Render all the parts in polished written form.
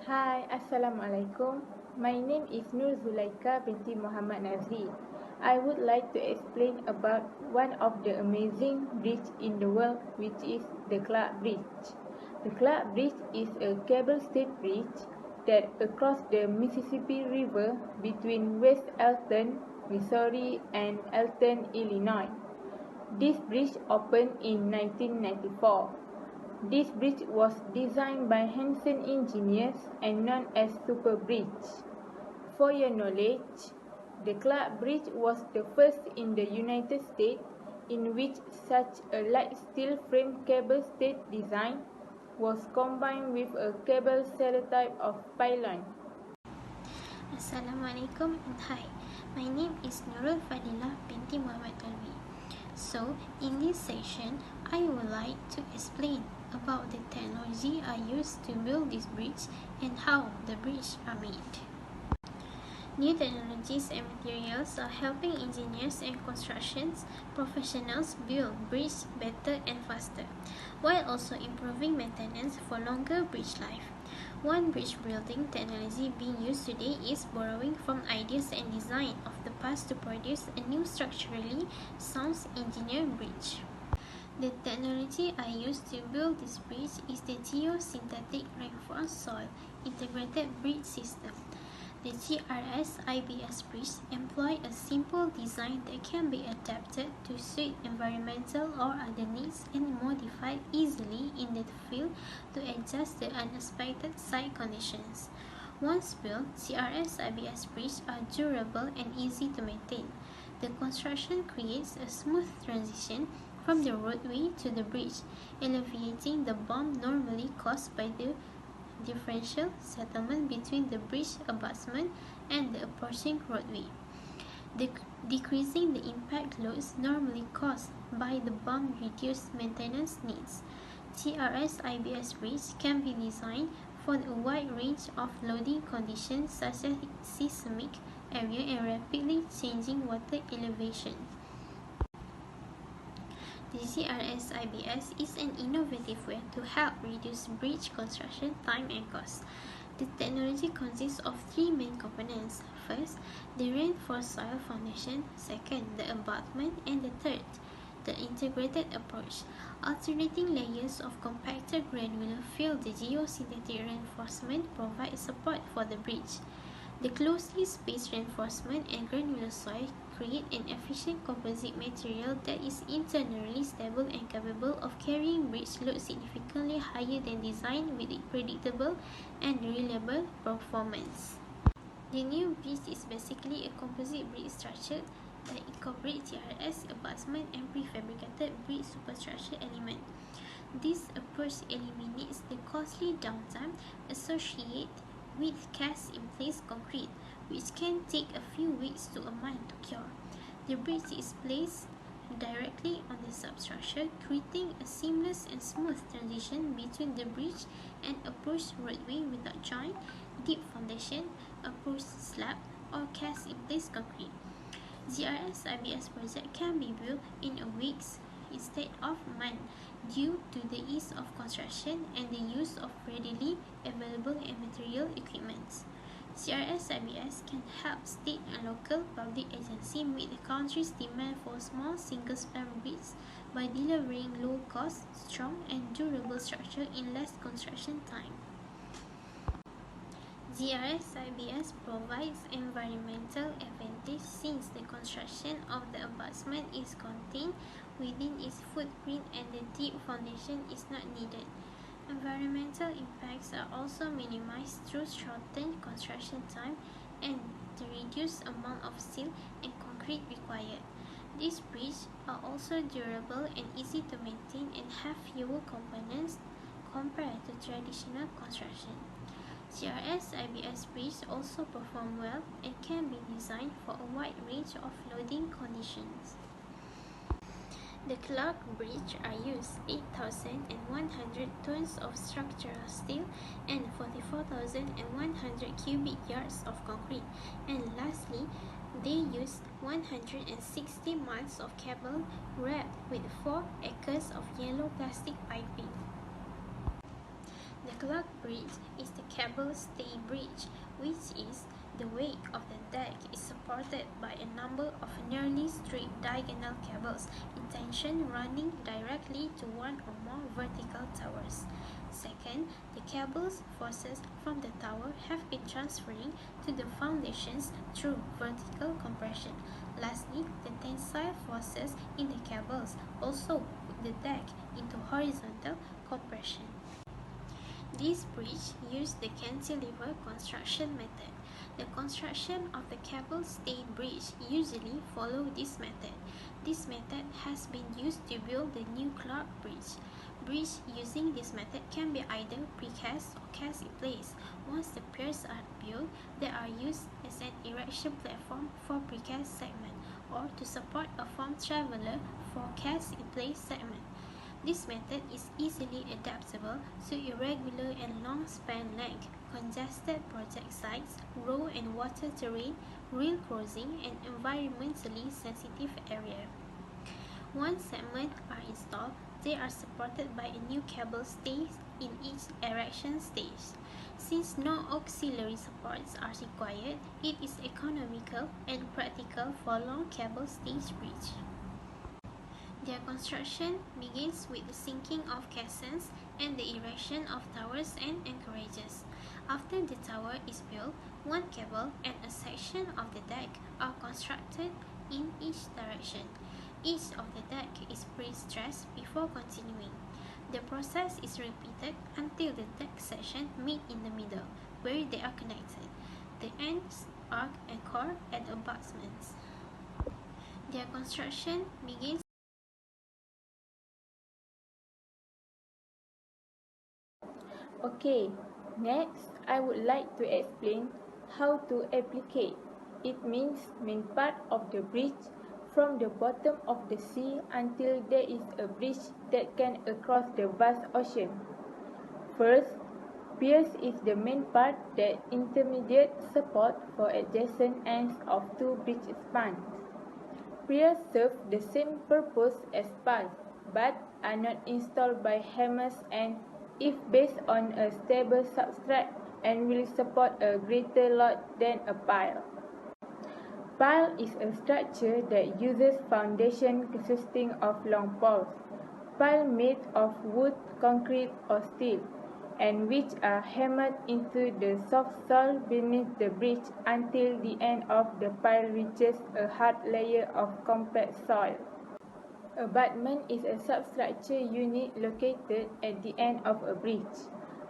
Hi, Assalamualaikum. My name is Nur Zulaika binti Muhammad Nazri. I would like to explain about one of the amazing bridges in the world, which is the Clark Bridge. The Clark Bridge is a cable-stayed bridge that across the Mississippi River between West Alton, Missouri and Alton, Illinois. This bridge opened in 1994. This bridge was designed by Hanson engineers and known as Super Bridge. For your knowledge, the Clark Bridge was the first in the United States in which such a light steel frame cable-stayed design was combined with a cable cellotype of pylon. Assalammualaikum Hi. My name is Nurul Fadilah binti Muhammad Alwi. So, in this section, I would like to explain about the technology I used to build this bridge and how the bridge are made. New technologies and materials are helping engineers and construction professionals build bridges better and faster, while also improving maintenance for longer bridge life. One bridge building technology being used today is borrowing from ideas and design of the past to produce a new structurally sound engineered bridge. The technology I used to build this bridge is the geosynthetic reinforced soil integrated bridge system. The GRS IBS bridge employ a simple design that can be adapted to suit environmental or other needs and modified easily in the field to adjust the unexpected site conditions. Once built, GRS IBS bridges are durable and easy to maintain. The construction creates a smooth transition from the roadway to the bridge, alleviating the bump normally caused by the differential settlement between the bridge abutment and the approaching roadway, decreasing the impact loads normally caused by the bump reduced maintenance needs. TRS IBS bridge can be designed for a wide range of loading conditions such as seismic area and rapidly changing water elevation. The GRS-IBS is an innovative way to help reduce bridge construction time and cost. The technology consists of three main components. First, the reinforced soil foundation. Second, the abutment. And the third, the integrated approach. Alternating layers of compacted granular fill the geosynthetic reinforcement provide support for the bridge. The closely spaced reinforcement and granular soil create an efficient composite material that is internally stable and capable of carrying bridge load significantly higher than design with predictable and reliable performance. The new bridge is basically a composite bridge structure that incorporates TRS, abutment, and prefabricated bridge superstructure element. This approach eliminates the costly downtime associated with cast-in-place concrete, which can take a few weeks to a month to cure. The bridge is placed directly on the substructure, creating a seamless and smooth transition between the bridge and approach roadway without joint, deep foundation, approach slab, or cast-in-place concrete. GRS IBS project can be built in a weeks instead of months due to the ease of construction and the use of readily available and material equipment. GRS IBS can help state and local public agencies meet the country's demand for small single-span bridges by delivering low-cost, strong, and durable structure in less construction time. GRS IBS provides environmental advantage since the construction of the abutment is contained within its footprint and the deep foundation is not needed. Environmental impacts are also minimized through shortened construction time and the reduced amount of steel and concrete required. These bridges are also durable and easy to maintain and have fewer components compared to traditional construction. GRS IBS bridges also perform well and can be designed for a wide range of loading conditions. The Clark Bridge are used 8,100 tons of structural steel and 44,100 cubic yards of concrete. And lastly, they use 160 miles of cable wrapped with 4 acres of yellow plastic piping. The clock bridge is the cable stay bridge, which is the weight of the deck is supported by a number of nearly straight diagonal cables in tension running directly to one or more vertical towers. Second, the cable's forces from the tower have been transferring to the foundations through vertical compression. Lastly, the tensile forces in the cables also put the deck into horizontal compression. This bridge used the cantilever construction method. The construction of the cable stay bridge usually follow this method. This method has been used to build the new clock bridge. Bridge using this method can be either precast or cast in place. Once the piers are built, they are used as an erection platform for precast segment or to support a form traveler for cast in place segment. This method is easily adaptable to irregular and long span length, congested project sites, road and water terrain, rail crossing, and environmentally sensitive area. Once segments are installed, they are supported by a new cable stays in each erection stage. Since no auxiliary supports are required, it is economical and practical for long cable stage bridge. Their construction begins with the sinking of caissons and the erection of towers and anchorages. After the tower is built, one cable and a section of the deck are constructed in each direction. Each of the deck is pre-stressed before continuing. The process is repeated until the deck section meet in the middle, where they are connected. The ends are anchored at abutments. Their construction begins. Okay, next I would like to explain how to applicate. It means main part of the bridge from the bottom of the sea until there is a bridge that can across the vast ocean. First, piers is the main part that intermediate support for adjacent ends of two bridge spans. Piers serve the same purpose as spans, but are not installed by hammers and if based on a stable substrate and will support a greater load than a pile. Pile is a structure that uses foundation consisting of long poles, pile made of wood, concrete or steel, and which are hammered into the soft soil beneath the bridge until the end of the pile reaches a hard layer of compact soil. Abutment is a substructure unit located at the end of a bridge.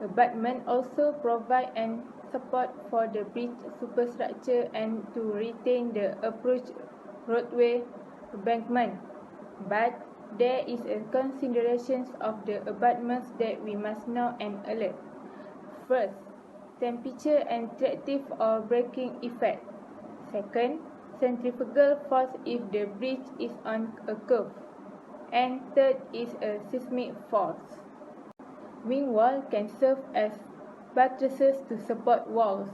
Abutment also provide an support for the bridge superstructure and to retain the approach roadway embankment. But there is a considerations of the abutments that we must know and alert. First, temperature and tractive or braking effect. Second, centrifugal force if the bridge is on a curve. And third is a seismic force. Wing wall can serve as buttresses to support walls.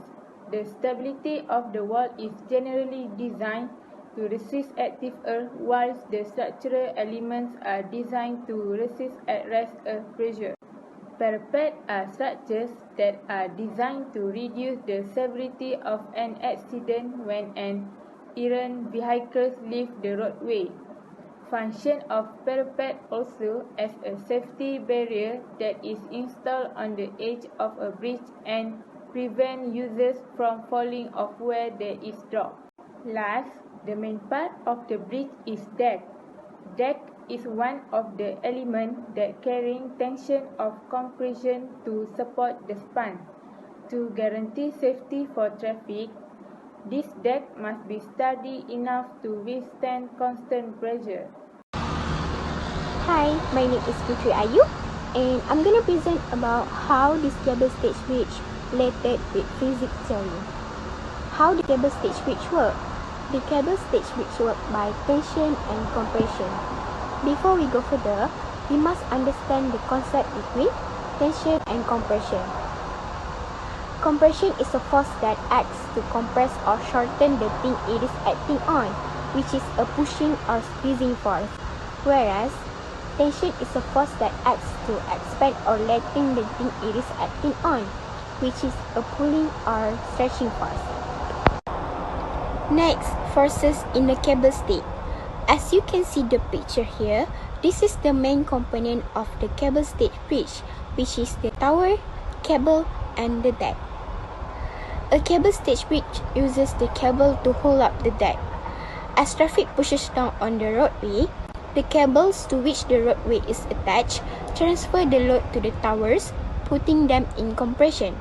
The stability of the wall is generally designed to resist active earth, whilst the structural elements are designed to resist at rest earth pressure. Parapet are structures that are designed to reduce the severity of an accident when an errant vehicle leaves the roadway. Function of parapet also as a safety barrier that is installed on the edge of a bridge and prevent users from falling off where there is drop. Last, the main part of the bridge is deck. Deck is one of the elements that carrying tension of compression to support the span. To guarantee safety for traffic, this deck must be sturdy enough to withstand constant pressure. Hi, my name is Putri Ayu and I'm going to present about how this cable stage bridge related with physics theory. How the cable stage bridge work? The cable stage bridge work by tension and compression. Before we go further, we must understand the concept between tension and compression. Compression is a force that acts to compress or shorten the thing it is acting on, which is a pushing or squeezing force. Whereas, tension is a force that acts to expand or lengthen the thing it is acting on, which is a pulling or stretching force. Next, forces in the cable state. As you can see the picture here, this is the main component of the cable state bridge, which is the tower, cable, and the deck. A cable stage bridge uses the cable to hold up the deck. As traffic pushes down on the roadway, the cables to which the roadway is attached transfer the load to the towers, putting them in compression.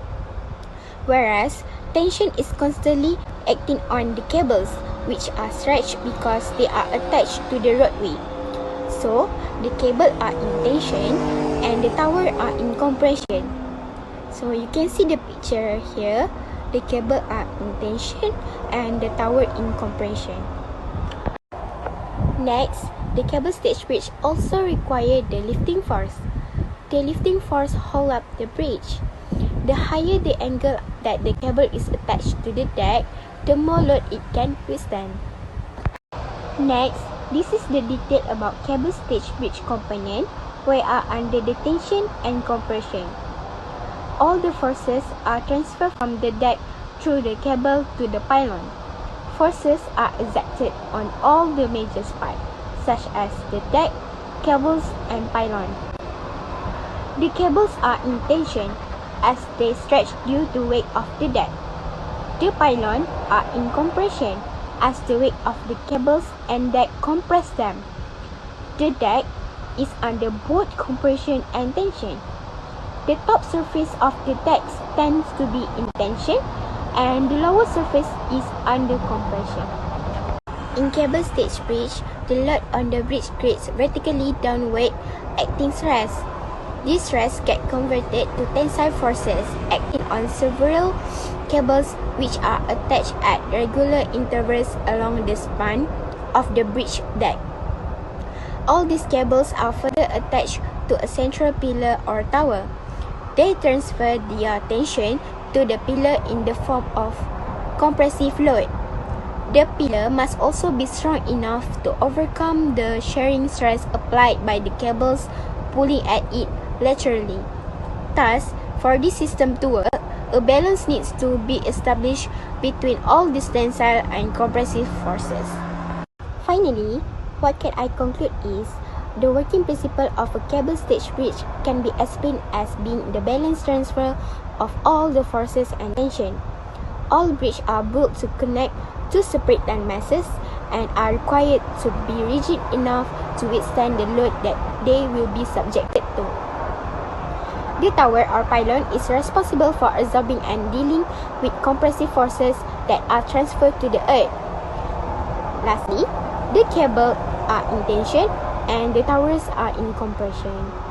Whereas, tension is constantly acting on the cables, which are stretched because they are attached to the roadway. So, the cable are in tension and the tower are in compression. So, you can see the picture here. The cable are in tension and the tower in compression. Next, the cable stage bridge also require the lifting force. The lifting force hold up the bridge. The higher the angle that the cable is attached to the deck, the more load it can withstand. Next, this is the detail about cable stage bridge component where are under the tension and compression. All the forces are transferred from the deck through the cable to the pylon. Forces are exerted on all the major parts, such as the deck, cables, and pylon. The cables are in tension as they stretch due to weight of the deck. The pylon are in compression as the weight of the cables and deck compress them. The deck is under both compression and tension. The top surface of the deck tends to be in tension and the lower surface is under compression. In cable stage bridge, the load on the bridge creates vertically downward acting stress. These stress get converted to tensile forces acting on several cables which are attached at regular intervals along the span of the bridge deck. All these cables are further attached to a central pillar or tower. They transfer their tension to the pillar in the form of compressive load. The pillar must also be strong enough to overcome the shearing stress applied by the cables pulling at it laterally. Thus, for this system to work, a balance needs to be established between all these tensile and compressive forces. Finally, what can I conclude is, the working principle of a cable stage bridge can be explained as being the balance transfer of all the forces and tension. All bridges are built to connect two separate land masses and are required to be rigid enough to withstand the load that they will be subjected to. The tower or pylon is responsible for absorbing and dealing with compressive forces that are transferred to the earth. Lastly, the cables are in tension and the towers are in compression.